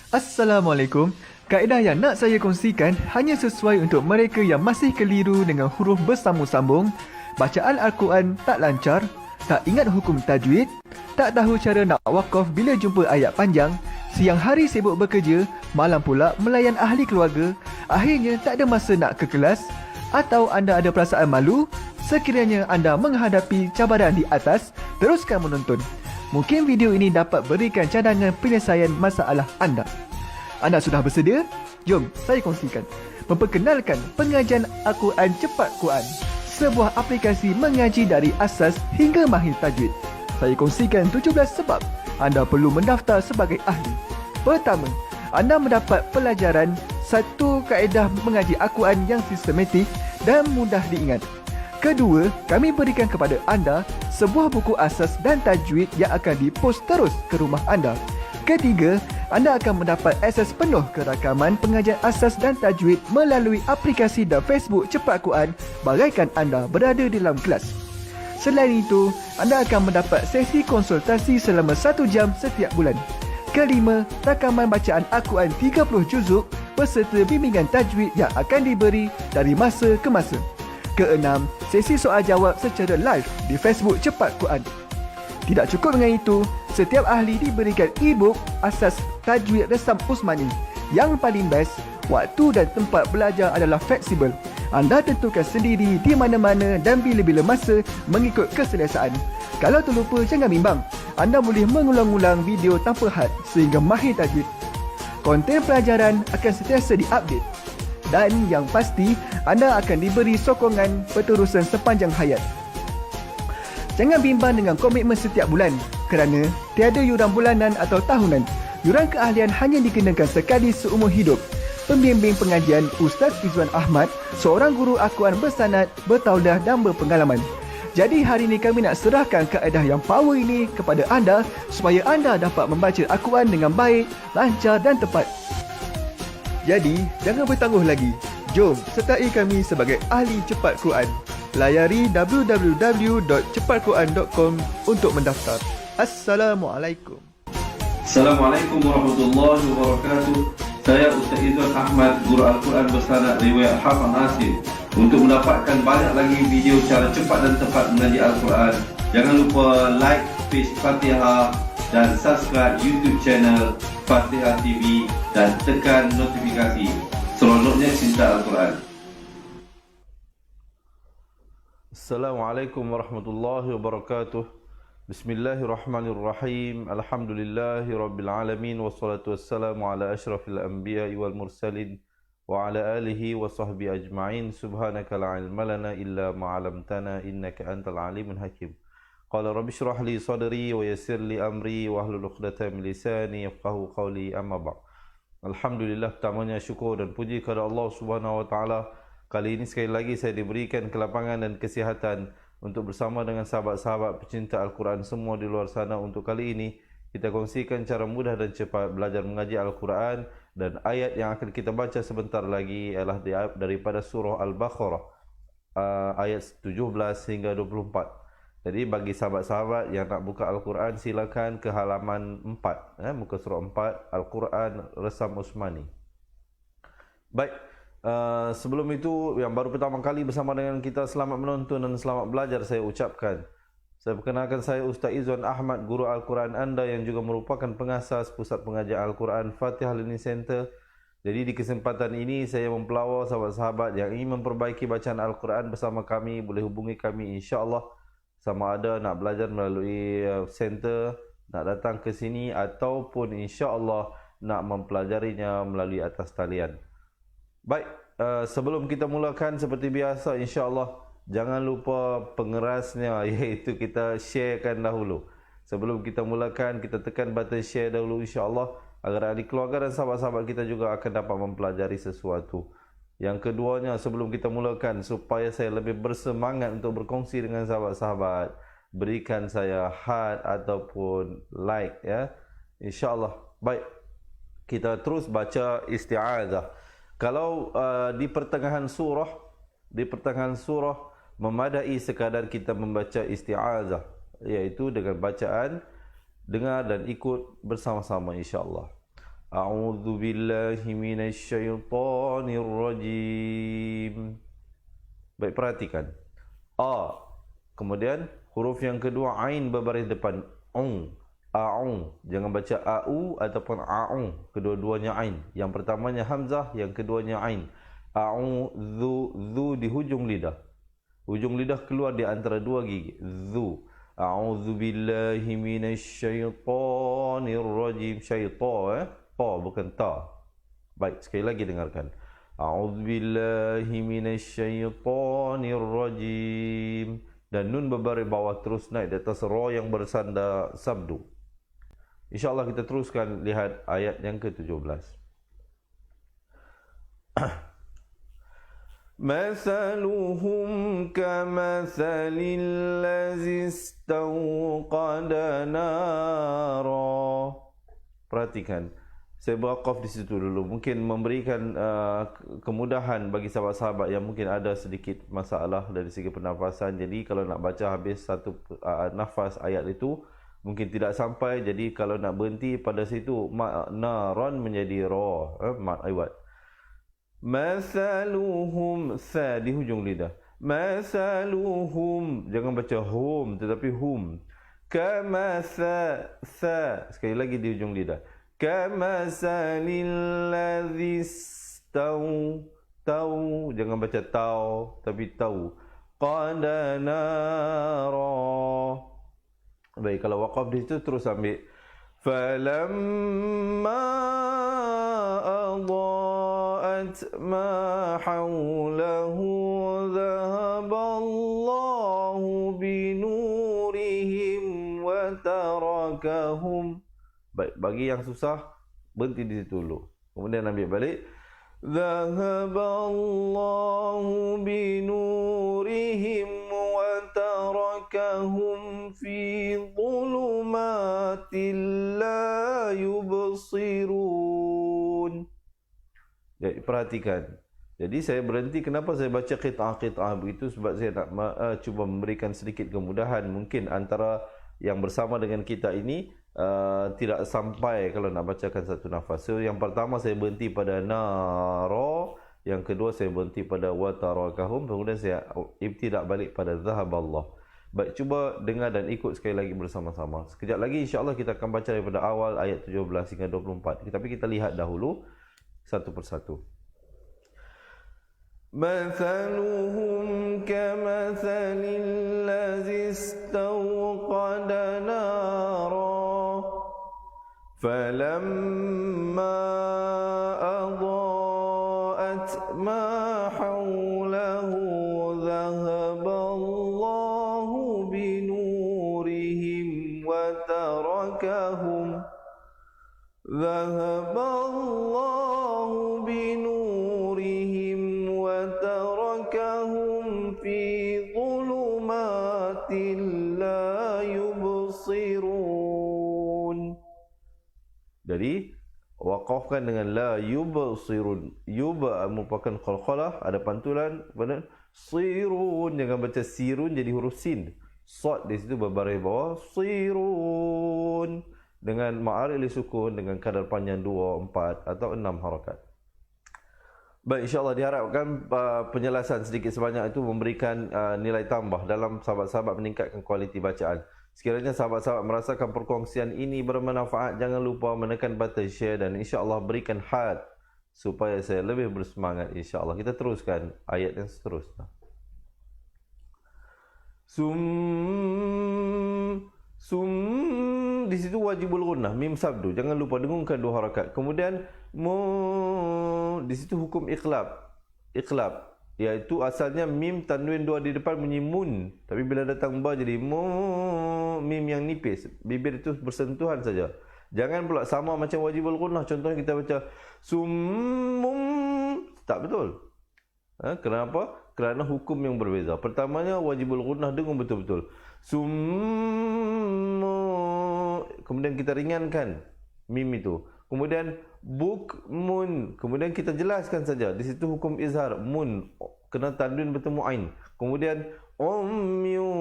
Assalamualaikum. Kaedah yang nak saya kongsikan hanya sesuai untuk mereka yang masih keliru dengan huruf bersambung-sambung, bacaan Al-Quran tak lancar, tak ingat hukum tajwid, tak tahu cara nak wakaf bila jumpa ayat panjang, siang hari sibuk bekerja, malam pula melayan ahli keluarga, akhirnya tak ada masa nak ke kelas, atau anda ada perasaan malu. Sekiranya anda menghadapi cabaran di atas, teruskan menonton. Mungkin video ini dapat berikan cadangan penyelesaian masalah anda. Anda sudah bersedia? Jom saya kongsikan. Memperkenalkan pengajian Al-Quran Cepat Quran, sebuah aplikasi mengaji dari asas hingga mahir tajwid. Saya kongsikan 17 sebab anda perlu mendaftar sebagai ahli. Pertama, anda mendapat pelajaran satu kaedah mengaji Al-Quran yang sistematik dan mudah diingat. Kedua, kami berikan kepada anda sebuah buku asas dan tajwid yang akan dipost terus ke rumah anda. Ketiga, anda akan mendapat akses penuh ke rakaman pengajian asas dan tajwid melalui aplikasi dan Facebook Cepat Quran bagaikan anda berada di dalam kelas. Selain itu, anda akan mendapat sesi konsultasi selama 1 jam setiap bulan. Kelima, rakaman bacaan Al-Quran 30 juzuk beserta bimbingan tajwid yang akan diberi dari masa ke masa. Keenam, sesi soal jawab secara live di Facebook Cepat Quran. Tidak cukup dengan itu, setiap ahli diberikan e-book asas tajwid resam Usmani. Yang paling best, waktu dan tempat belajar adalah fleksibel. Anda tentukan sendiri di mana-mana dan bila-bila masa mengikut keselesaan. Kalau terlupa, jangan bimbang. Anda boleh mengulang-ulang video tanpa had sehingga mahir tajwid. Konten pelajaran akan sentiasa diupdate. Dan yang pasti, anda akan diberi sokongan berterusan sepanjang hayat. Jangan bimbang dengan komitmen setiap bulan kerana tiada yuran bulanan atau tahunan. Yuran keahlian hanya dikenakan sekali seumur hidup. Pembimbing pengajian Ustaz Izwan Ahmad, seorang guru Al-Quran bersanad, bertauliah dan berpengalaman. Jadi hari ini kami nak serahkan kaedah yang power ini kepada anda supaya anda dapat membaca Al-Quran dengan baik, lancar dan tepat. Jadi, jangan bertangguh lagi. Jom sertai kami sebagai ahli cepat Quran. Layari www.cepatquran.com untuk mendaftar. Assalamualaikum. Assalamualaikum warahmatullahi wabarakatuh. Saya Ustaz Izwan Ahmad, guru Al-Quran bersanad riwayat Hafaz Nasir. Untuk mendapatkan banyak lagi video cara cepat dan tepat mengaji Al-Quran, jangan lupa like page Fatihah dan subscribe YouTube channel Fatihah TV dan tekan notifikasi. Seronoknya cinta Al-Quran. Assalamualaikum warahmatullahi wabarakatuh. Bismillahirrahmanirrahim. Alhamdulillahi rabbil alamin. Wassalatu wassalamu ala ashrafil anbiya'i wal mursalin wa ala alihi wa sahbihi ajma'in. Subhanaka la ilma lana illa ma'alamtana innaka antal alimul hakim. Qala rabbi shrah li sadri wa yassir li amri wa hlul 'uqdatam min lisani yafqahu qawli, amma ba'd. Alhamdulillah, pertamanya syukur dan puji kepada Allah Subhanahu wa taala. Kali ini sekali lagi saya diberikan kelapangan dan kesihatan untuk bersama dengan sahabat-sahabat pecinta Al-Quran semua di luar sana. Untuk kali ini kita kongsikan cara mudah dan cepat belajar mengaji Al-Quran, dan ayat yang akan kita baca sebentar lagi adalah daripada surah Al-Baqarah ayat 17 hingga 24. Jadi bagi sahabat-sahabat yang nak buka Al-Quran, silakan ke halaman 4, muka surah 4, Al-Quran Resam Usmani. Baik, sebelum itu, yang baru pertama kali bersama dengan kita, selamat menonton dan selamat belajar saya ucapkan. Saya perkenalkan, saya Ustaz Izwan Ahmad, guru Al-Quran anda yang juga merupakan pengasas Pusat Pengajian Al-Quran Fatihah Learning Center. Jadi di kesempatan ini saya mempelawar sahabat-sahabat yang ingin memperbaiki bacaan Al-Quran bersama kami, boleh hubungi kami insya-Allah. Sama ada nak belajar melalui center, nak datang ke sini, ataupun insya-Allah nak mempelajarinya melalui atas talian. Baik, sebelum kita mulakan seperti biasa, insya-Allah jangan lupa pengerasnya, iaitu kita sharekan dahulu. Sebelum kita mulakan, kita tekan button share dahulu insya-Allah, agar ahli keluarga dan sahabat-sahabat kita juga akan dapat mempelajari sesuatu. Yang keduanya, sebelum kita mulakan, supaya saya lebih bersemangat untuk berkongsi dengan sahabat-sahabat, berikan saya heart ataupun like, ya, insya-Allah. Baik, kita terus baca isti'adzah. Kalau di pertengahan surah memadai sekadar kita membaca isti'adzah, iaitu dengan bacaan dengar dan ikut bersama-sama insya-Allah. A'udzu billahi minasyaitonir rajim. Baik, perhatikan. A. Kemudian huruf yang kedua ain berbaris depan. A'ung. Jangan baca a'u ataupun a'ung. Kedua-duanya ain. Yang pertamanya hamzah, yang keduanya ain. A'udzu, zu di hujung lidah. Hujung lidah keluar di antara dua gigi. Zu. A'udzu billahi minasyaitonir rajim. Syaitan, ta bukan ta. Baik, sekali lagi dengarkan. A'udzu billahi minasyaitonir rajim. Dan nun berbaris bawah terus naik di atas ra yang bersandar sabdu. InsyaAllah kita teruskan lihat ayat yang ke-17. Masaluhum kamathalil ladzi istawqada nara. Perhatikan, saya berwakaf di situ dulu. Mungkin memberikan kemudahan bagi sahabat-sahabat yang mungkin ada sedikit masalah dari segi pernafasan. Jadi kalau nak baca habis satu nafas ayat itu mungkin tidak sampai. Jadi kalau nak berhenti pada situ naran menjadi ra, mat ayat. Masaluhum, sa di hujung lidah. Masaluhum, jangan baca hum tetapi hum. Kama sa, sekali lagi di hujung lidah. Kamasalil ladzis tau, jangan baca tau tapi tau. Qada nara. Baik, kalau waqaf di situ terus ambil. Falamma adaat ma hawlahu dhahaballahu binurihim wa tarakahum. Baik, bagi yang susah berhenti di situ dulu. Kemudian ambil balik. Dhahaballahu binurihim wa tarakahum fi dhulumatil la yubsirun. Jadi perhatikan. Jadi saya berhenti. Kenapa saya baca qit'ah begitu? Sebab saya nak cuba memberikan sedikit kemudahan. Mungkin antara yang bersama dengan kita ini tidak sampai kalau nak bacakan satu nafas. So, yang pertama saya berhenti pada nara, yang kedua saya berhenti pada watarakahum, kemudian saya ibtidak balik pada zahaballah. Baik, cuba dengar dan ikut sekali lagi bersama-sama. Sekejap lagi insya-Allah kita akan baca daripada awal ayat 17 hingga 24. Tapi kita lihat dahulu satu persatu. Mathaluhum kamathalil ladzi istawqada nara falamma adaat ma hawlahu dhahaballahu binurihim wa tarakahum dhahaballahu binurihim wa tarakahum fi dhulumatin la yubsirun. Jadi waqafkan dengan la yubsirun. Yub merupakan qalqalah, ada pantulan. Kemudian sirun, jangan baca sirun jadi huruf sin. Sad di situ berbaris bawah. Sirun dengan ma'aril sukun dengan kadar panjang 2, 4 atau 6 harakat. Baik, insyaAllah diharapkan penjelasan sedikit sebanyak itu memberikan nilai tambah dalam sahabat-sahabat meningkatkan kualiti bacaan. Sekiranya sahabat-sahabat merasakan perkongsian ini bermanfaat, jangan lupa menekan button share dan insyaAllah berikan heart supaya saya lebih bersemangat insyaAllah. Kita teruskan ayat yang seterusnya. Di situ wajibul gunnah, mim sabdu, jangan lupa dengungkan 2 harakat. Kemudian di situ hukum iqlab, iaitu asalnya mim tanwin 2 di depan bunyi mun, tapi bila datang ba jadi mim yang nipis, bibir itu bersentuhan saja. Jangan pula sama macam wajibul gunnah. Contohnya kita baca summum, tak betul. Kenapa? Kerana hukum yang berbeza. Pertamanya wajibul gunnah, dengung betul-betul. Kemudian kita ringankan mim itu. Kemudian bukmun, kemudian kita jelaskan saja. Di situ hukum izhar, mun kena tanwin bertemu ain. Kemudian umyu,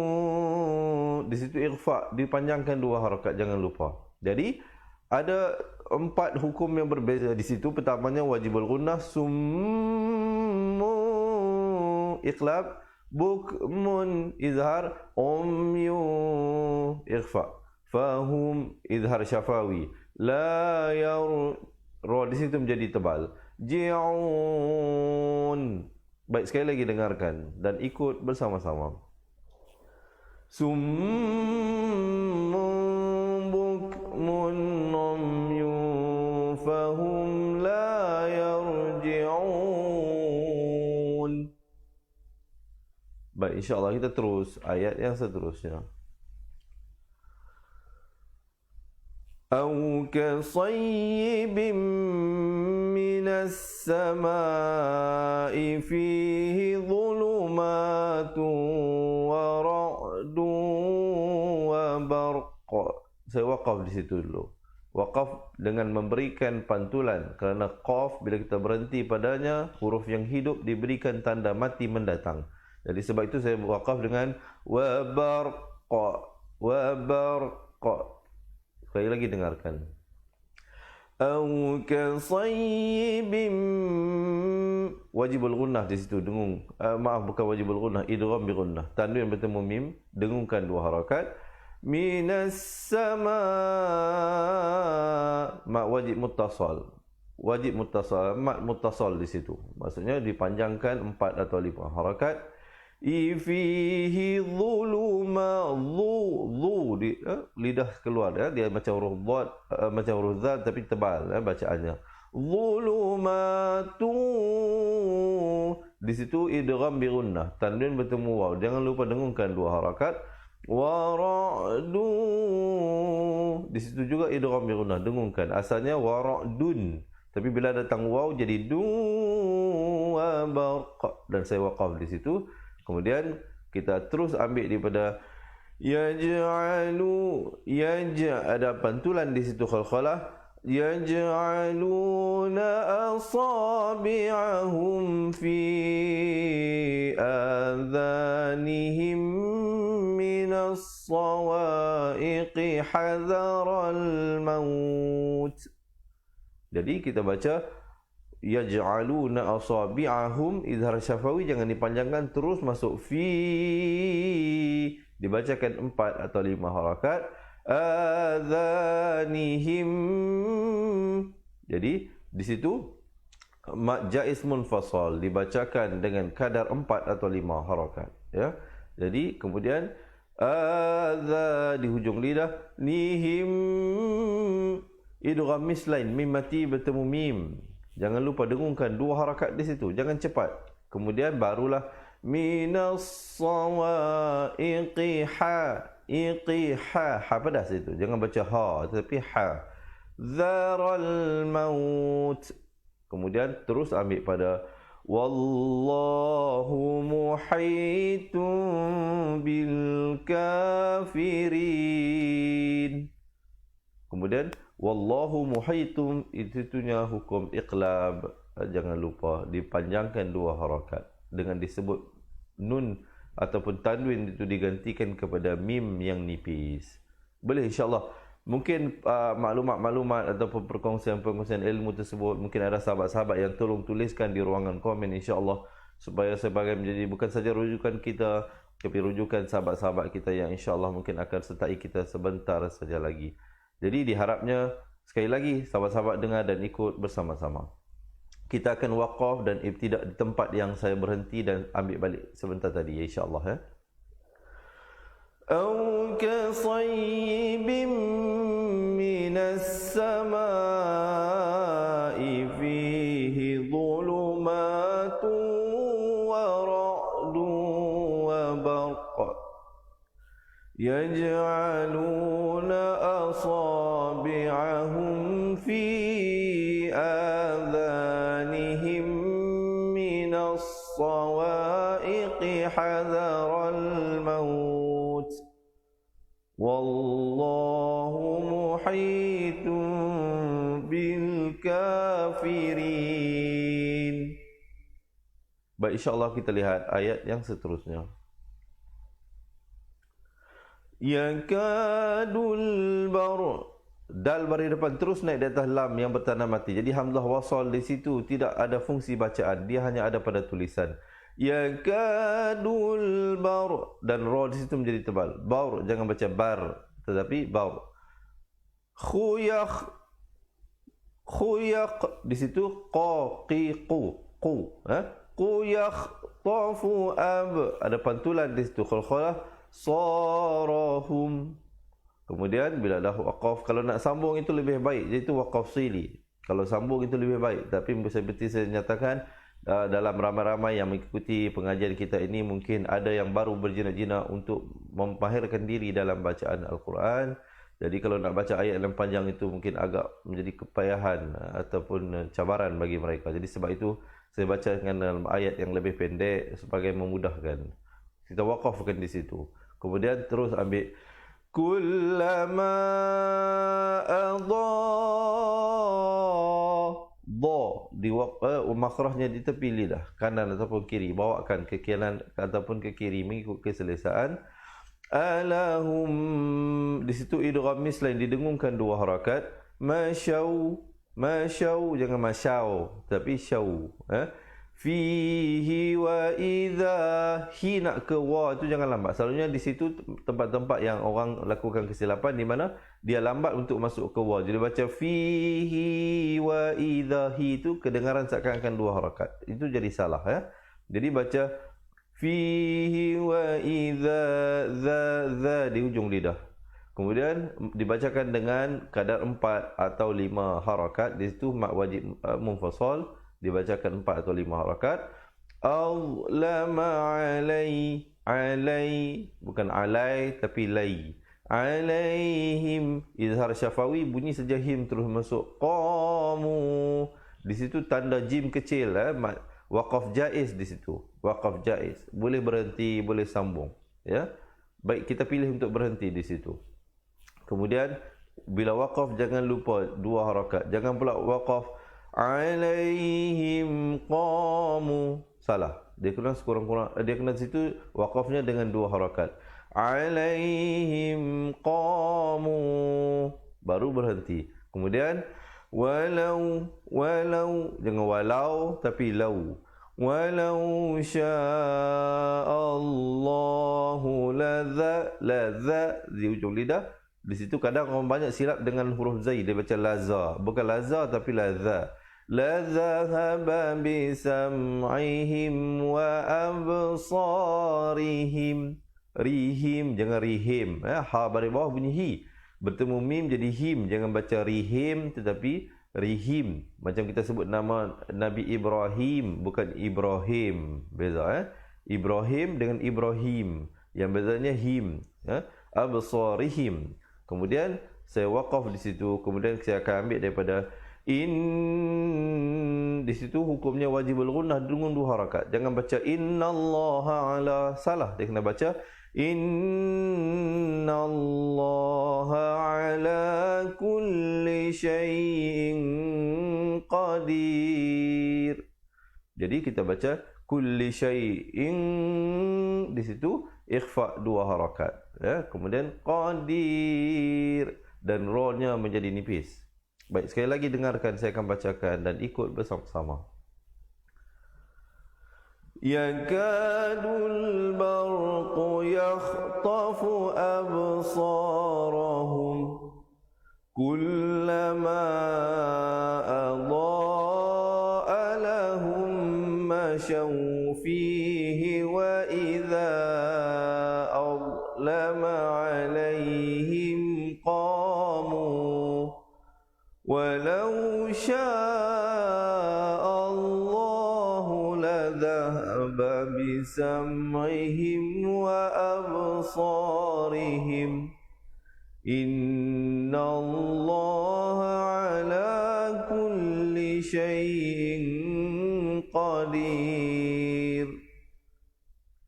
di situ ikhfa, dipanjangkan 2 harakat, jangan lupa. Jadi Ada 4 hukum yang berbeza di situ. Pertamanya wajibul gunnah, summu iqlab, bukmun izhar, umyu ikhfa, fahum izhar syafawi, la yar, ra di situ menjadi tebal, ji'un. Baik, sekali lagi dengarkan dan ikut bersama-sama. Summun bukmun umyu fahum la yarji'un. Baik, insyaAllah kita terus ayat yang seterusnya. أو كصيب من السماء فيه ظلمات ورعد وبرق. Saya waqaf di situ dulu. Waqaf dengan memberikan pantulan, kerana qaf bila kita berhenti padanya, huruf yang hidup diberikan tanda mati mendatang. Jadi sebab itu saya waqaf dengan wabarqa, wabarqa. Sekali lagi dengarkan. Au kasayyibim, wajibul gunnah di situ dengung. Maaf, bukan wajibul gunnah, idgham bi gunnah. Tanwin bertemu mim, dengungkan 2 harakat. Minas sama, ma wajib muttasal. Wajib muttasal, mat muttasal di situ. Maksudnya dipanjangkan 4 atau 5 harakat. Fihi dhuluma, dhu di lidah keluar ya, dia macam huruf dhad, macam huruf dzal tapi tebal bacaannya. Dhulumatu, di situ idgham bi gunnah, tanwin bertemu waw, jangan lupa dengungkan 2 harakat. Wara'du, di situ juga idgham bi gunnah, dengungkan. Asalnya wara'dun, tapi bila datang waw jadi du wa barq, dan saya waqaf di situ. Kemudian kita terus ambil daripada yaj'alu, ada pantulan di situ khalkhalah, yaj'aluna asabi'ahum fi adhanihim minas sawa'iqi hadharal maut. Jadi kita baca yaj'aluna asabi'ahum, izhar syafawi jangan dipanjangkan, terus masuk fi, dibacakan 4 atau 5 harakat. Adhanihim, jadi di situ mat jaiz munfasal dibacakan dengan kadar 4 atau 5 harakat ya. Jadi kemudian adza di hujung lidah, nihim idgham mislain, mim mati bertemu mim. Jangan lupa dengungkan 2 harakat di situ, jangan cepat. Kemudian barulah minas sawa'iqi ha, iqi ha, ha pedas itu. Jangan baca ha tetapi ha. Dharal maut. Kemudian terus ambil pada wallahu muhitun bil kafirin. Kemudian wallahu muhaitum, itunya hukum iqlab. Jangan lupa dipanjangkan 2 harakat dengan disebut nun ataupun tanwin itu digantikan kepada mim yang nipis. Boleh insya-Allah. Mungkin maklumat-maklumat ataupun perkongsian-perkongsian ilmu tersebut, mungkin ada sahabat-sahabat yang tolong tuliskan di ruangan komen insya-Allah, supaya sebagai menjadi bukan saja rujukan kita, tapi rujukan sahabat-sahabat kita yang insya-Allah mungkin akan sertai kita sebentar saja lagi. Jadi diharapnya sekali lagi sahabat-sahabat dengar dan ikut bersama-sama. Kita akan waqaf dan ibtidak di tempat yang saya berhenti dan ambil balik sebentar tadi insya-Allah ya. Au kasayyibim minas samaa'i fihi dhulumatun wa ra'dun wa barq yaj'aluna asabi'ahum fi adhanihim minas sawa'iqi hadharal maut wallahu muhitun bil kafirin. Baik, insya-Allah kita lihat ayat yang seterusnya. Yakadul bar, Dal baris depan terus naik di atas lam yang bertanda mati. Jadi hamzah wasal di situ tidak ada fungsi bacaan, dia hanya ada pada tulisan. Yakadul bar, dan ra di situ menjadi tebal. Bar jangan baca bar, tetapi bar. Khuyaq, khuyaq di situ qaqiqu qu, khuyaq tafu ab, ada pantulan di situ. Khalkhalah sarahum. Kemudian bila dah waqaf, kalau nak sambung itu lebih baik, iaitu waqaf sili. Kalau sambung itu lebih baik, tapi seperti saya nyatakan, dalam ramai-ramai yang mengikuti pengajian kita ini mungkin ada yang baru berjinak-jinak untuk memahirkan diri dalam bacaan Al-Quran. Jadi kalau nak baca ayat yang panjang itu mungkin agak menjadi kepayahan ataupun cabaran bagi mereka. Jadi sebab itu saya baca dengan dalam ayat yang lebih pendek sebagai memudahkan. Kita waqafkan di situ. Kemudian terus ambil kullama adha, di makhrajnya di tepi lidah kanan ataupun kiri, bawakan ke kanan ataupun ke kiri mengikut keselesaan. Alahum, di situ idgham mislain, didengungkan dua harakat. Masyau, masyau jangan masyau tapi syau. Fihi wa idha, hi nak ke wa itu jangan lambat. Selalunya di situ tempat-tempat yang orang lakukan kesilapan di mana dia lambat untuk masuk ke wa. Jadi baca fihi wa idha, hi itu kedengaran seakan-akan dua harakat. Itu jadi salah Jadi baca fihi wa idha, za di ujung lidah. Kemudian dibacakan dengan kadar 4 atau 5 harakat. Di situ mak wajib munfasal, dibacakan 4 atau 5 harakat. Allama alai, alai bukan alai tapi lai. Alaihim, izhar syafawi, bunyi saja him terus masuk. Qamu, di situ tanda jim kecil waqaf jaiz di situ. Waqaf jaiz, boleh berhenti, boleh sambung Baik, kita pilih untuk berhenti di situ. Kemudian bila waqaf jangan lupa 2 harakat. Jangan pula waqaf alaihim qamu, salah. Dia kena sekurang-kurang, dia kena situ waqafnya dengan 2 harakat. Alaihim qamu, baru berhenti. Kemudian walau, walau jangan walau tapi lau. Walau sya'allahu ladza di ujung lidah. Di situ kadang orang banyak silap dengan huruf zai, dia baca laza, bukan laza tapi laza. La zahaba bi sam'ihim wa absarihim. Rihim jangan rihim. Ha baris bawah bunyi hi. Bertemu mim jadi him, jangan baca rihim tetapi rihim. Macam kita sebut nama Nabi Ibrahim, bukan Ibrahim. Beza Ibrahim dengan Ibrahim. Yang bezanya him. Absarihim. Kemudian saya waqaf di situ. Kemudian saya akan ambil daripada di situ hukumnya wajibul gunnah dengan 2 harakat. Jangan baca innallaha ala, salah. Dia kena baca innallaha ala kulli syai'in qadir. Jadi kita baca kulli syai'in, di situ ikhfa 2 harakat kemudian qadir, dan ra-nya menjadi nipis. Baik, sekali lagi dengarkan, saya akan bacakan dan ikut bersama-sama. Yakadul barqu yakhtafu absarahum kullama adha'a lahum mashaw fihi wa idza adlama alaihim qamu walau syaa Allahu ladhahaba bisam'ihim wa absarihim innallaha ala kulli syai'in qadir.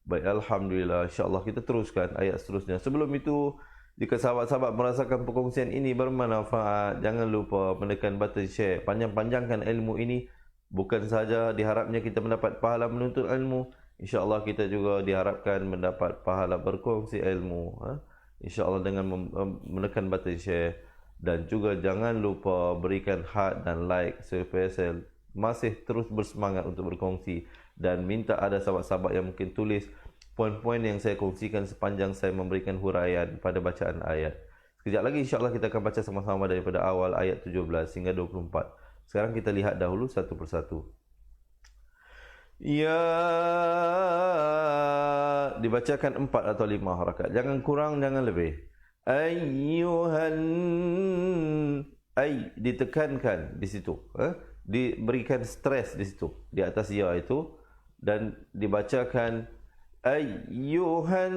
Baik, alhamdulillah. InsyaAllah kita teruskan ayat seterusnya. Sebelum itu, jika sahabat-sahabat merasakan perkongsian ini bermanfaat, jangan lupa menekan button share. Panjang-panjangkan ilmu ini. Bukan sahaja diharapnya kita mendapat pahala menuntut ilmu, InsyaAllah kita juga diharapkan mendapat pahala berkongsi ilmu. InsyaAllah dengan menekan button share. dan juga jangan lupa berikan heart dan like supaya saya masih terus bersemangat untuk berkongsi, dan minta ada sahabat-sahabat yang mungkin tulis poin-poin yang saya kongsikan sepanjang saya memberikan huraian pada bacaan ayat. Sekejap lagi insya-Allah kita akan baca sama-sama daripada awal ayat 17 hingga 24. Sekarang kita lihat dahulu satu persatu. Ya, dibacakan 4 atau 5 harakat. Jangan kurang, jangan lebih. Ayyuhan, ay ditekankan di situ, diberikan stres di situ, di atas ya itu, dan dibacakan ayyuhan,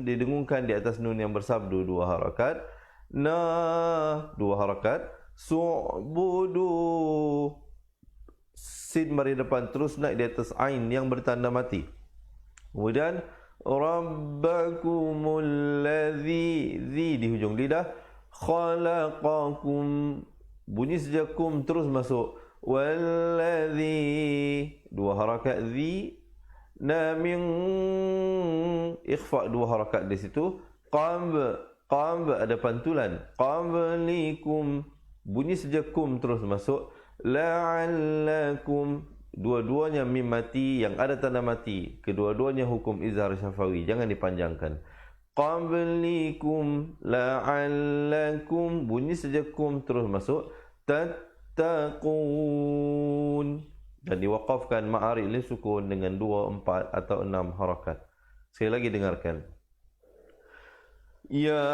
didengungkan di atas nun yang bersabdu 2 harakat, 2 harakat, su'budu, sin mari depan terus naik di atas ain yang bertanda mati. Kemudian rabbakumul ladzi, di hujung lidah, khalaqakum, bunyi sejak kum terus masuk, walladzi, 2 harakat zi, na min, ikhfa 2 harakat di situ, qab ada pantulan, qablikum, bunyi sejak kum terus masuk, la'allakum, dua-duanya mim mati yang ada tanda mati, kedua-duanya hukum izhar syafawi, jangan dipanjangkan. Qablikum, la'allakum, bunyi sejak kum terus masuk, tattaqun, dan diwaqafkan ma'ari li sukun dengan 2, 4 atau 6 harakat. Sekali lagi dengarkan. Ya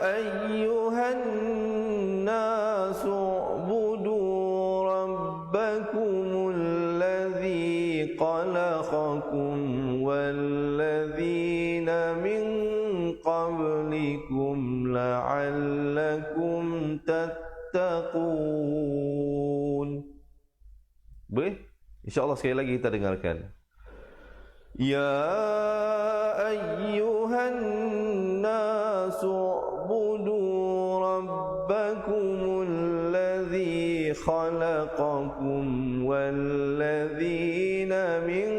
ayyuhan nasu ubudu rabbakumul ladzi khalaqakum walladzina min qablikum la'allakum tattaqun. Boleh? InsyaAllah sekali lagi kita dengarkan. Ya ayyuhan nasu ubudu rabbakumul ladzi khalaqakum walladzina min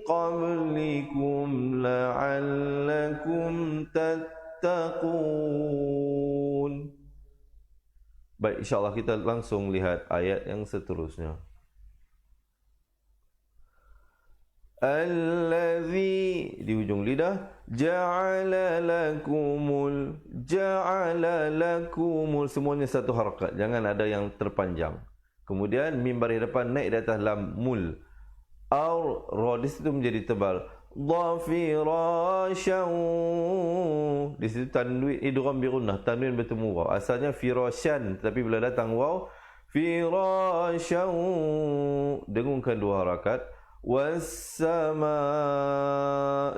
qablikum la'allakum tattaqun. Baik, insyaAllah kita langsung lihat ayat yang seterusnya. Allazi, di hujung lidah, ja'ala lakumul, semuanya satu harakat, jangan ada yang terpanjang. Kemudian mim baris depan naik di atas lam mul, ar, ra di situ menjadi tebal, dhafirasyan, di situ tanwin idgham bi gunnah, tanwin bertemu waw, asalnya firasyan, tapi bila datang waw, firasyan, dengungkan 2 harakat. Wassama,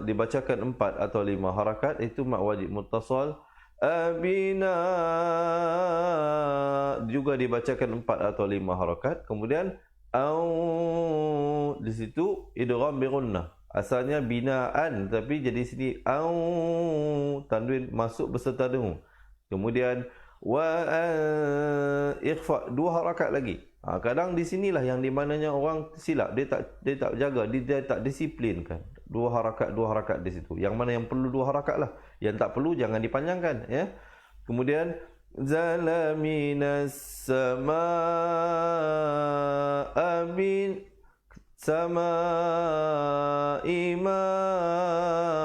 dibacakan 4 atau 5 harakat, itu mak wajib muttasal. Abina, juga dibacakan 4 atau 5 harakat. Kemudian au, di situ idgham bi gunnah, asalnya binaan tapi jadi sini au, tanwin masuk beserta dengung. Kemudian wa ikhfa, 2 harakat lagi. Kadang di sinilah yang di mananya orang silap, dia tak jaga, dia tak disiplinkan. 2 harakat di situ. Yang mana yang perlu 2 harakat lah, yang tak perlu jangan dipanjangkan, ya. Kemudian zala minas samaa'a bin samaa'i ma'a,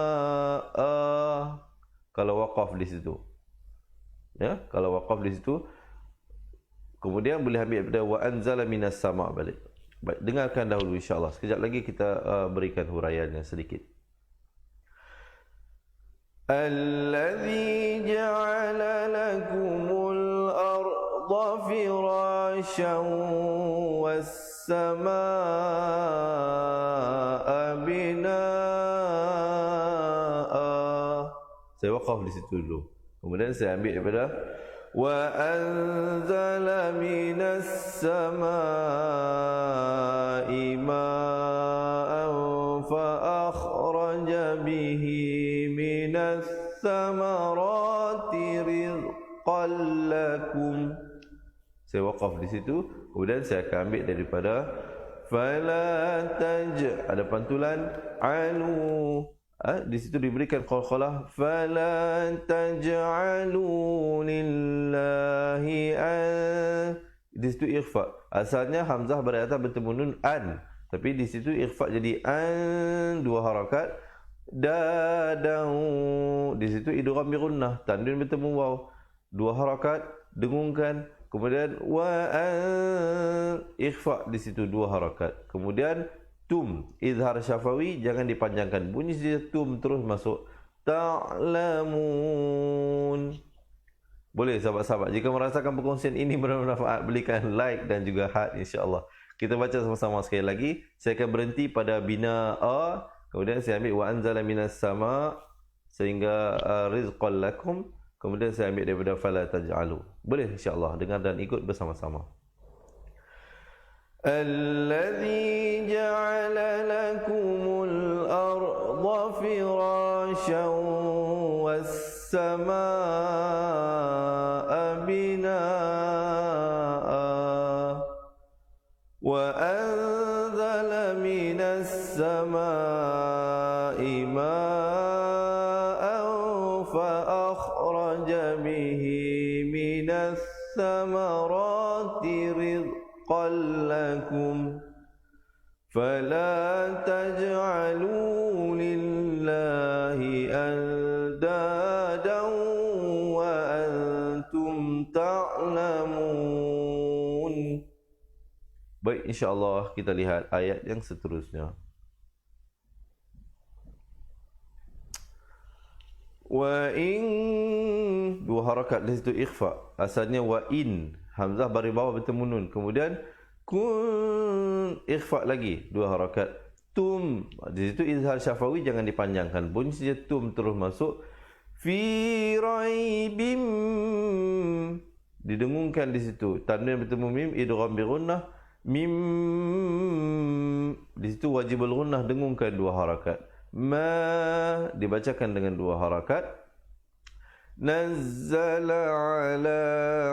kalau waqaf di situ, ya, kalau waqaf di situ. Kemudian boleh ambil daripada wa anzala minas sama' balik. Baik, dengarkan dahulu insya-Allah. Sekejap lagi kita berikan huraiannya sedikit. Allazi ja'ala lakumul arda firasyan was samaa'a binaa'a. Saya waqaf di situ dulu. Kemudian saya ambil daripada wa anzala minas samaa'i ma'an fa akhraja bihi minas samarati rizqan lakum. Saya waqaf di situ. Kemudian saya akan ambil daripada fala taj, ada pantulan, alu Di situ diberikan qalqalah, fala taj'alu lillahi di situ ikhfa. Asalnya hamzah pada atas bertemu nun an, tapi di situ ikhfa jadi an, 2 harakat. Dadau, di situ idgham bi gunnah, tanwin bertemu waw, 2 harakat, dengungkan. Kemudian wa ikhfa, di situ 2 harakat. Kemudian tum, izhar syafawi, jangan dipanjangkan, bunyi saja tum terus masuk. Ta'lamun. Boleh sahabat-sahabat, jika merasakan perkongsian ini bermanfaat, berikan like dan juga heart, insya-Allah. Kita baca sama-sama sekali lagi. Saya akan berhenti pada bina a, kemudian saya ambil wa anzala minas sama sehingga rizqan lakum, kemudian saya ambil daripada fala taj'alu. Boleh insya-Allah, dengar dan ikut bersama-sama. الذي جعل لكم الأرض فراشا والسماء بناء وأنزل من السماء ماء فأخرج به من الثمرات رزقا لكم فلا تجعلوا لله أندادا وأنتم تعلمون. Baik, insya-Allah kita lihat ayat yang seterusnya. Wa in, 2 harakat di situ ikhfa. Asalnya wa in, hamzah baris bawah bertemu nun. Kemudian kun, ikhfa lagi 2 harakat. Tum, di situ izhar syafawi, jangan dipanjangkan, bunyi saja tum terus masuk. Fi raibim, didengungkan di situ, tanwin bertemu mim, idgham bi gunnah. Mim, di situ wajibul gunnah, dengungkan 2 harakat. Ma, dibacakan dengan 2 harakat. Nazzala ala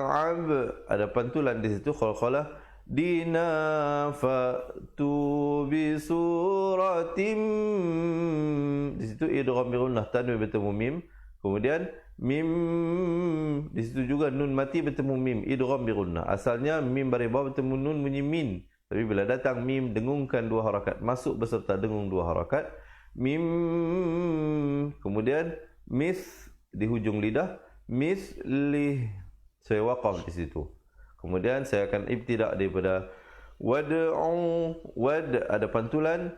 ab, ada pantulan di situ, qalqalah. Dina fa'tu bi suratim, di situ idgham bi gunnah, tanwin bertemu mim. Kemudian mim, di situ juga nun mati bertemu mim, idgham bi gunnah. Asalnya mim baris bawah bertemu nun bunyi min, tapi bila datang mim dengungkan 2 harakat, masuk beserta dengung 2 harakat. Mim, kemudian mis di hujung lidah, mislih, saya waqaf di situ. Kemudian saya akan ibtidak daripada wad'u, wad ada pantulan,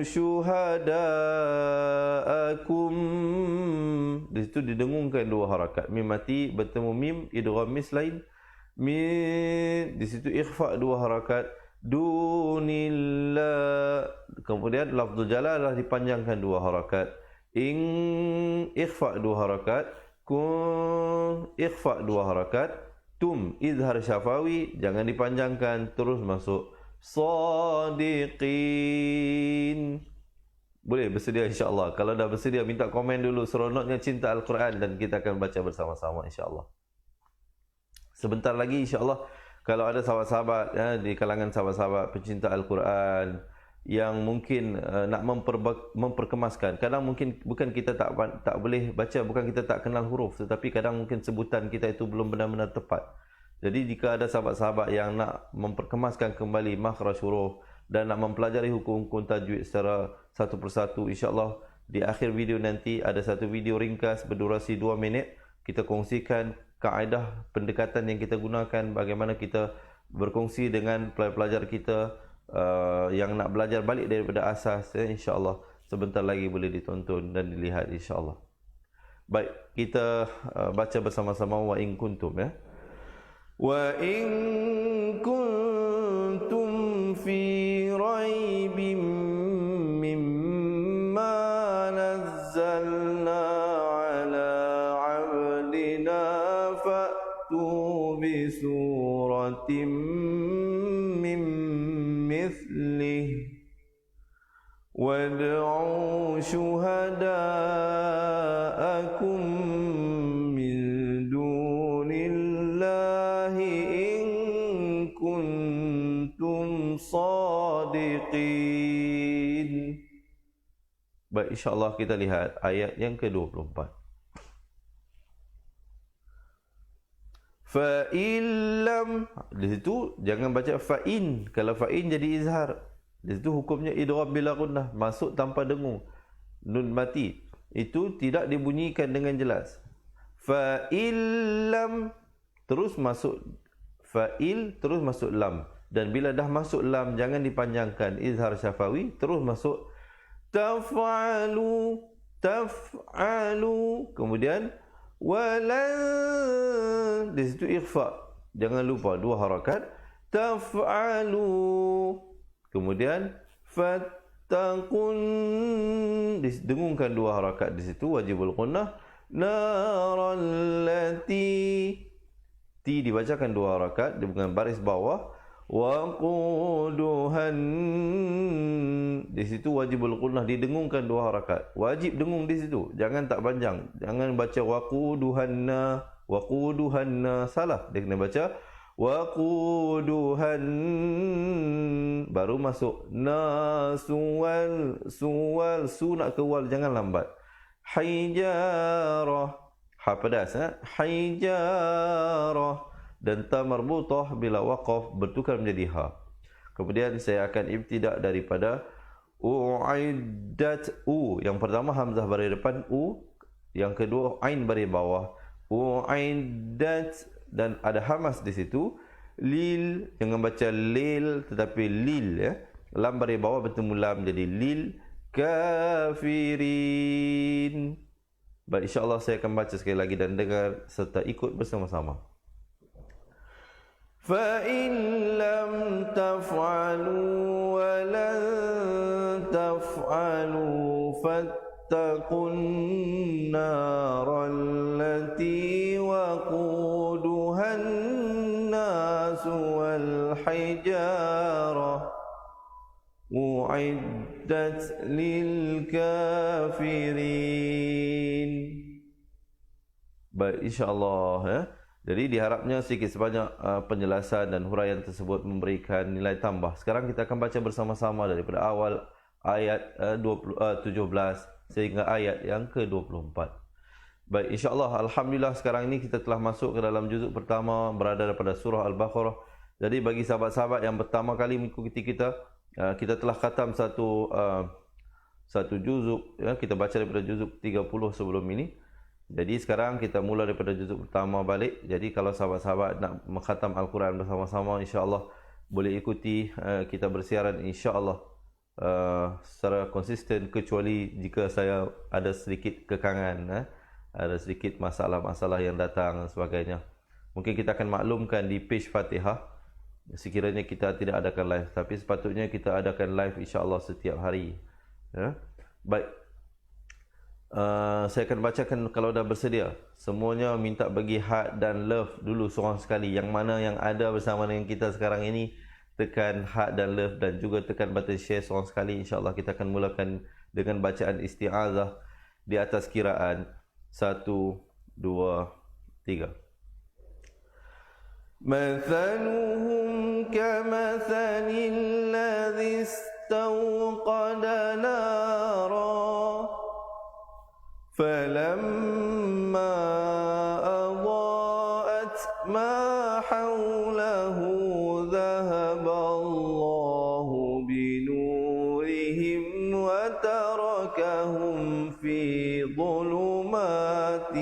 syuhadaakum, di situ didengungkan 2 harakat, mim mati bertemu mim, idgham mislain. Di situ ikhfa 2 harakat. Dunillah, kemudian lafzul jalalah dipanjangkan 2 harakat. Ikhfa 2 harakat. Kun, ikhfa 2 harakat. Tum, izhar syafawi, jangan dipanjangkan, terus masuk. Sadiqin. Boleh bersedia insya-Allah. Kalau dah bersedia, minta komen dulu seronoknya cinta Al-Quran, dan kita akan baca bersama-sama insya-Allah. Sebentar lagi insya-Allah, kalau ada sahabat-sahabat di kalangan sahabat-sahabat pecinta Al-Quran yang mungkin nak memperkemaskan, kadang mungkin bukan kita tak boleh baca, bukan kita tak kenal huruf, tetapi kadang mungkin sebutan kita itu belum benar-benar tepat. Jadi jika ada sahabat-sahabat yang nak memperkemaskan kembali makhraj huruf dan nak mempelajari hukum-hukum tajwid secara satu persatu, insya-Allah di akhir video nanti ada satu video ringkas berdurasi 2 minit, kita kongsikan kaedah pendekatan yang kita gunakan, bagaimana kita berkongsi dengan pelajar-pelajar kita yang nak belajar balik daripada asas, insya-Allah sebentar lagi boleh ditonton dan dilihat insya-Allah. Baik, kita baca bersama-sama wa in kuntum ya. Wa in kuntum fi raibim mimma nazzalna ala 'abdina fa'tu bi suratim min mithlihi wad'u syuhada'akum min dunillahi in kuntum sadiqin. Baik, insya-Allah kita lihat ayat yang ke-24. Fa illam, di situ jangan baca fa'in. Kalau fa'in jadi izhar. Di situ hukumnya idgham bila gunnah, masuk tanpa dengung. Nun mati itu tidak dibunyikan dengan jelas. Fa illam terus masuk fa'il, terus masuk lam. Dan bila dah masuk lam, jangan dipanjangkan, izhar syafawi, terus masuk taf'alu, kemudian walan, di situ ikhfa, jangan lupa 2 harakat, taf'alu, kemudian fattaqun, didengungkan 2 harakat di situ, wajibul gunnah, narallati, ti dibacakan 2 harakat dengan baris bawah, waquduhan, di situ wajibul gunnah, didengungkan 2 harakat, wajib dengung di situ, jangan tak panjang, jangan baca waquduhanna, salah, dia kena baca waquduhan, baru masuk nasuwal, su nak ke wal, jangan lambat, hijarah, ha pedas, hijarah, dan ta marbutah bila waqaf bertukar menjadi ha. Kemudian saya akan ibtidak daripada uiddat, yang pertama hamzah baris depan yang kedua ain baris bawah, uiddat, dan ada hamas di situ, lil, jangan baca lil tetapi lil, ya. Lam baris bawah bertemu lam jadi lil kafirin. Baik, insya-Allah saya akan baca sekali lagi dan dengar serta ikut bersama-sama. فَإِن لَّمْ تَفْعَلُوا وَلَن تَفْعَلُوا فَاتَّقُوا النَّارَ الَّتِي وَقُودُهَا النَّاسُ وَالْحِجَارَةُ أُعِدَّتْ لِلْكَافِرِينَ. Baik, insya-Allah, ya. Jadi diharapnya sedikit sebanyak penjelasan dan huraian tersebut memberikan nilai tambah. Sekarang kita akan baca bersama-sama daripada awal ayat 17 sehingga ayat yang ke-24. Baik, insya-Allah, alhamdulillah sekarang ini kita telah masuk ke dalam juzuk pertama berada daripada surah Al-Baqarah. Jadi bagi sahabat-sahabat yang pertama kali mengikuti kita, kita telah khatam satu juzuk, ya, kita baca daripada juzuk 30 sebelum ini. Jadi sekarang kita mula daripada juzuk pertama balik. Jadi kalau sahabat-sahabat nak mengkhatam Al-Quran bersama-sama, insya-Allah boleh ikuti kita bersiaran, insya-Allah secara konsisten, kecuali jika saya ada sedikit kekangan, ada sedikit masalah-masalah yang datang dan sebagainya. Mungkin kita akan maklumkan di page Fatihah sekiranya kita tidak adakan live, tapi sepatutnya kita adakan live, insya-Allah setiap hari, ya. Baik. Saya akan bacakan kalau dah bersedia. Semuanya minta bagi heart dan love dulu seorang sekali. Yang mana yang ada bersama dengan kita sekarang ini, tekan heart dan love, dan juga tekan button share seorang sekali. InsyaAllah kita akan mulakan dengan bacaan isti'azah di atas kiraan 1, 2, 3. Mathaluhum kamathalil ladzi istawqada nara فَلَمَّا أَضَاءَتْ مَا حَوْلَهُ ذَهَبَ اللَّهُ بِنُورِهِمْ وَتَرَكَهُمْ فِي ظُلُمَاتٍ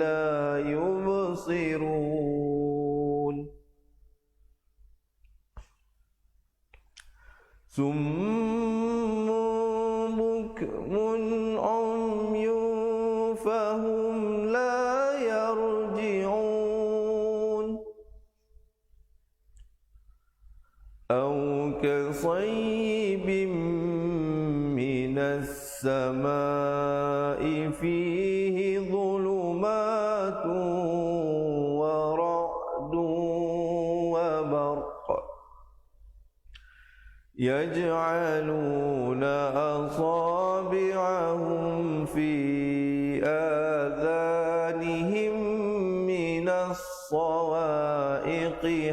لَّا يُبْصِرُونَ. صُمٌّ بُكْمٌ عُمْيٌ فهم لا يرجعون أو كصيب من السماء فيه ظلمات ورعد وبرق يجعلون أصابعهم في آذانهم من الصواعق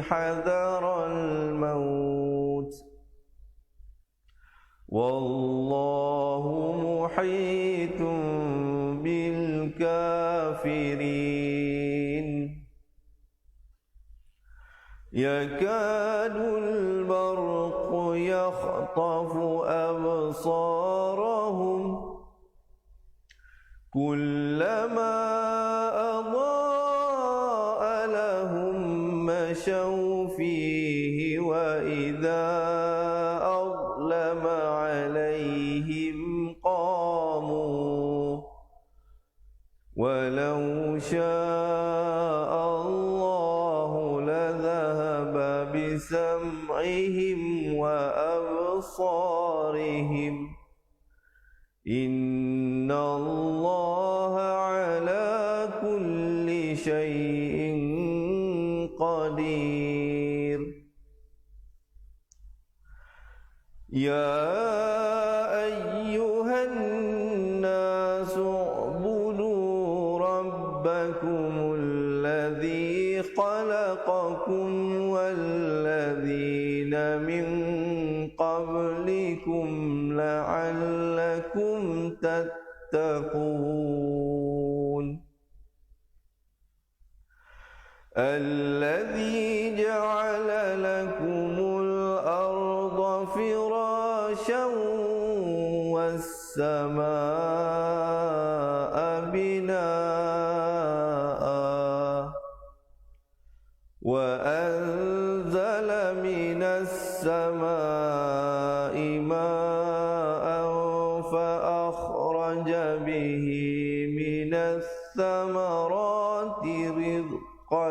حذر الموت والله محيط الكافرين يكاد البرق يخطف أبصارهم كلما أضاء لهم مشوا فيه وإذا أظلم عليهم قاموا ولو شاء الله لذهب بسمعهم وأبصارهم إن الله على كل شيء قدير يا أيها الناس اعبدوا ربكم الذي خلقكم والذين من قبلكم لعلكم تتقون الذي جعل لكم الأرض فراشا والسماء بناء وأنزل من السماء ماء فأخرج به من الثمرات رزقا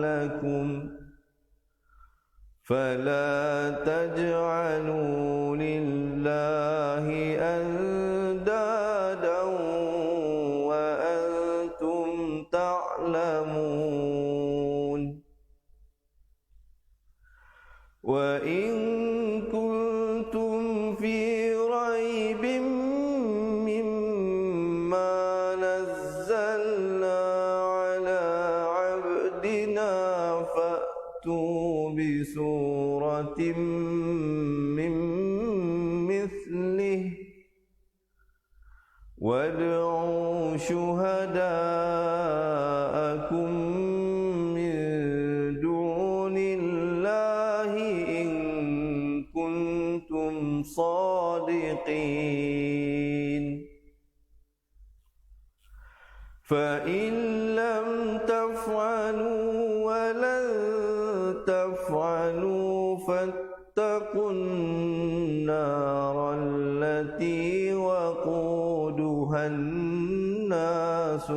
لكم فلا تجعلوا لله أندادا وأنتم تعلمون وإن كنتم في ريب مما نزلنا على عبدنا فأتوا بسورة من مثله وادعوا شهداءكم من دون الله إن كنتم صادقين فإن لم تفعلوا ولن تفعلوا فاتقوا النار التي وقودها الناس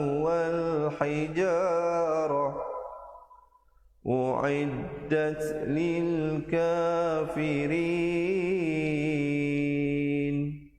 والحجارة أعدت للكافرين.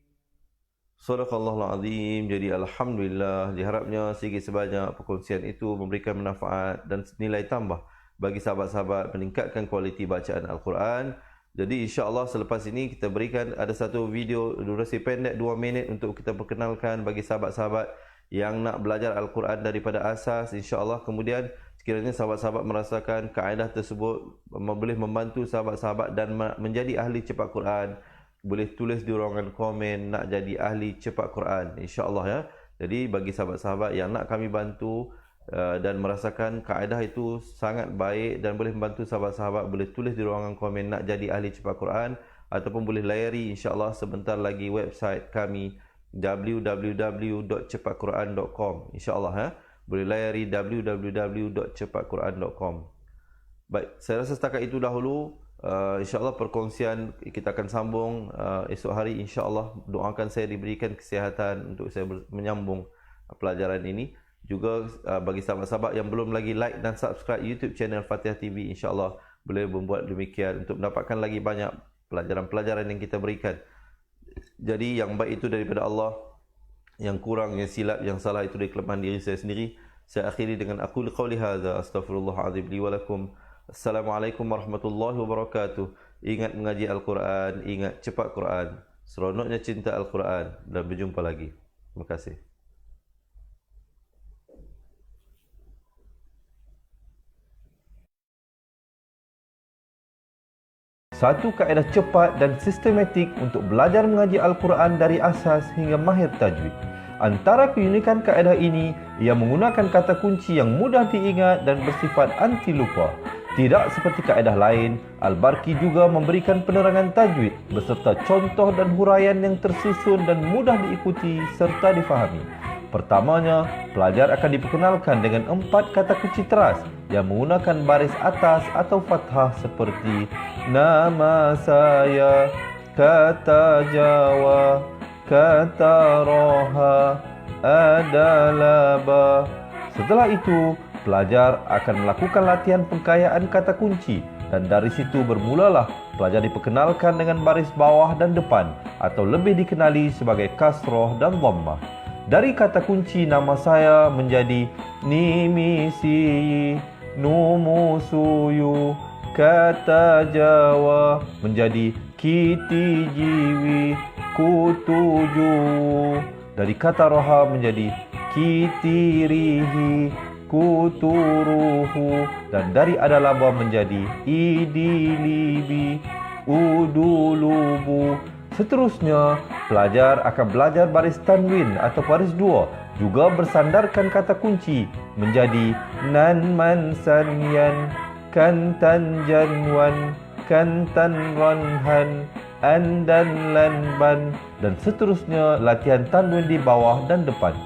Sadaqallahul Azim. Jadi alhamdulillah, diharapnya sedikit sebanyak perkongsian itu memberikan manfaat dan nilai tambah bagi sahabat-sahabat, meningkatkan kualiti bacaan Al-Quran. Jadi insya-Allah selepas ini kita berikan ada satu video durasi pendek 2 minit untuk kita perkenalkan bagi sahabat-sahabat yang nak belajar Al-Quran daripada asas, insya-Allah. Kemudian sekiranya sahabat-sahabat merasakan kaedah tersebut boleh membantu sahabat-sahabat dan menjadi ahli cepat Quran, boleh tulis di ruangan komen nak jadi ahli cepat Quran, insya-Allah ya. Jadi bagi sahabat-sahabat yang nak kami bantu dan merasakan kaedah itu sangat baik dan boleh membantu sahabat-sahabat, boleh tulis di ruangan komen nak jadi ahli cepat Quran, ataupun boleh layari insya-Allah sebentar lagi website kami www.cepatquran.com, insya-Allah ya. Boleh layari www.cepatquran.com. Baik, saya rasa setakat itu dahulu. InsyaAllah perkongsian kita akan sambung esok hari, insyaAllah. Doakan saya diberikan kesihatan untuk saya menyambung pelajaran ini. Juga bagi sahabat-sahabat yang belum lagi like dan subscribe YouTube channel Fatihah TV, insyaAllah boleh membuat demikian untuk mendapatkan lagi banyak pelajaran-pelajaran yang kita berikan. Jadi yang baik itu daripada Allah, yang kurang, yang silap, yang salah itu dari kelemahan diri saya sendiri. Saya akhiri dengan aqul qawli hadza astaghfirullahalazim li wa lakum. Assalamualaikum warahmatullahi wabarakatuh. Ingat mengaji Al-Quran, ingat cepat Quran. Seronoknya cinta Al-Quran, dan berjumpa lagi. Terima kasih. Satu kaedah cepat dan sistematik untuk belajar mengaji Al-Quran dari asas hingga mahir tajwid. Antara keunikan kaedah ini Ia menggunakan kata kunci yang mudah diingat dan bersifat anti lupa. Tidak seperti kaedah lain, Al-Barki juga memberikan penerangan tajwid beserta contoh dan huraian yang tersusun dan mudah diikuti serta difahami. Pertamanya, pelajar akan diperkenalkan dengan 4 kata kunci teras yang menggunakan baris atas atau fathah seperti nama saya, kata Jawa, kata Roha, adalah ba. Setelah itu, pelajar akan melakukan latihan pengkayaan kata kunci dan dari situ bermulalah pelajar diperkenalkan dengan baris bawah dan depan atau lebih dikenali sebagai kasroh dan dhammah. Dari kata kunci nama saya menjadi nimisi, numusuyu, kata Jawa menjadi kiti jiwi, kutuju. Dari kata roha menjadi kitirihi, kuturuhu. Dan dari adalaba menjadi idilibi, udulubu. Seterusnya, pelajar akan belajar baris tanwin atau baris dua, juga bersandarkan kata kunci menjadi nan man sanyan, kantan janwan, kantan ranhan, andan lanban, dan seterusnya latihan tanwin di bawah dan depan.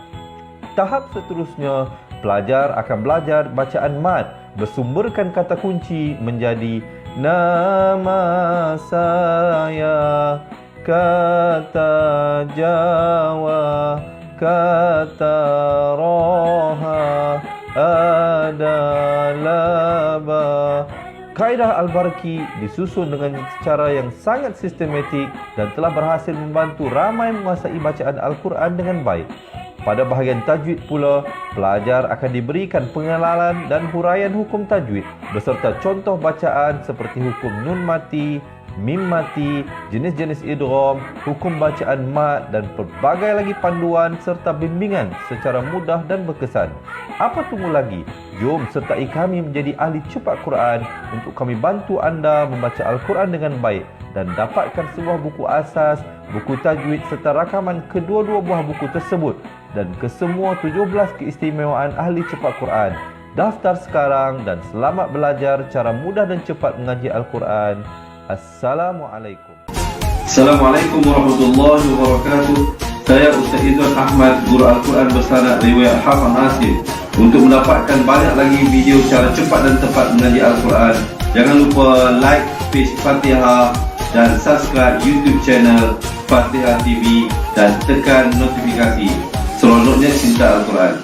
Tahap seterusnya, pelajar akan belajar bacaan mad bersumberkan kata kunci menjadi nama saya, kata Jawa, kata Roha, adalah ba. Kaedah Al-Barki disusun dengan cara yang sangat sistematik dan telah berhasil membantu ramai menguasai bacaan Al-Quran dengan baik. Pada bahagian tajwid pula, pelajar akan diberikan pengenalan dan huraian hukum tajwid beserta contoh bacaan seperti hukum nun mati, mim mati, jenis-jenis idgham, hukum bacaan mad dan pelbagai lagi panduan serta bimbingan secara mudah dan berkesan. Apa tunggu lagi? Jom sertai kami menjadi ahli cepat Quran untuk kami bantu anda membaca Al-Quran dengan baik dan dapatkan sebuah buku asas, buku tajwid serta rakaman kedua-dua buah buku tersebut dan kesemua 17 keistimewaan ahli cepat Quran. Daftar sekarang dan selamat belajar cara mudah dan cepat mengaji Al-Quran. Assalamualaikum. Assalamualaikum warahmatullahi wabarakatuh. Saya Ustaz Izzuan Ahmad, guru Al-Quran bersanad riwayat Hafaz Nasir. Untuk mendapatkan banyak lagi video cara cepat dan tepat mengaji Al-Quran, jangan lupa like page Fatihah dan subscribe YouTube channel Fatihah TV dan tekan notifikasi. Seronoknya cinta Al-Quran.